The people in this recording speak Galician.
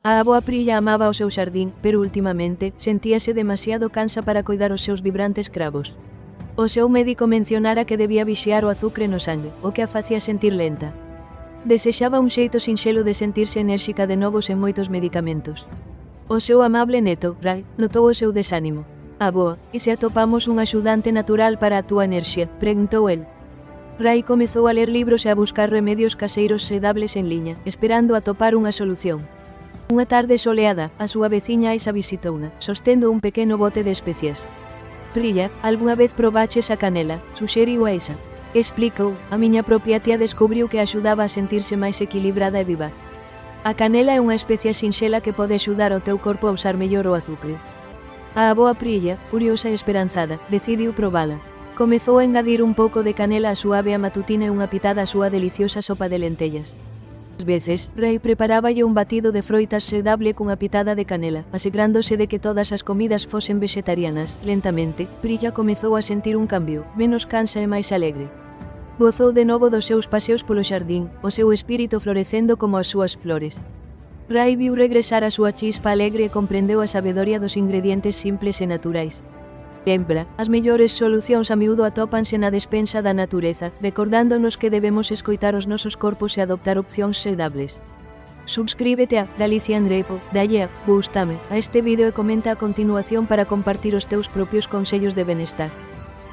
A avoa Prilla amaba o seu xardín, pero ultimamente sentíase demasiado cansa para coidar os seus vibrantes cravos. O seu médico mencionara que debía vixiar o azucre no sangue, o que a facía sentir lenta. Desexaba un xeito sinxelo de sentirse enérxica de novo sen moitos medicamentos. O seu amable neto, Ray, notou o seu desánimo. Avoa, e se atopamos un axudante natural para a túa enerxía? Preguntou el. Ray comezou a ler libros e a buscar remedios caseiros sedables en liña, esperando atopar unha solución. Unha tarde soleada, a súa veciña Aisa visitouna, sostendo un pequeno bote de especias. Prilla, algunha vez probaches a canela? Suxeriu Aisa. Explicou, a miña propia tía descubriu que axudaba a sentirse máis equilibrada e vivaz. A canela é unha especia sinxela que pode axudar ao teu corpo a usar mellor o azucre. A avoa Prilla, curiosa e esperanzada, decidiu probala. Comezou a engadir un pouco de canela á súa avea matutina e unha pitada á súa deliciosa sopa de lentellas. Ás veces, Ray preparáballe un batido de froitas sedable cunha pitada de canela, asegurándose de que todas as comidas fosen vegetarianas. Lentamente, Prilla comezou a sentir un cambio, menos cansa e máis alegre. Gozou de novo dos seus paseos polo xardín, o seu espírito florecendo como as súas flores. Ray viu regresar a súa chispa alegre e comprendeu a sabedoria dos ingredientes simples e naturais. Lembra, as mellores solucións a miúdo atópanse na despensa da natureza, recordándonos que debemos escoitar os nosos corpos e adoptar opcións sedables. Subscríbete a Galicia Andrepo, dalle a Gústame a este vídeo e comenta a continuación para compartir os teus propios consellos de benestar.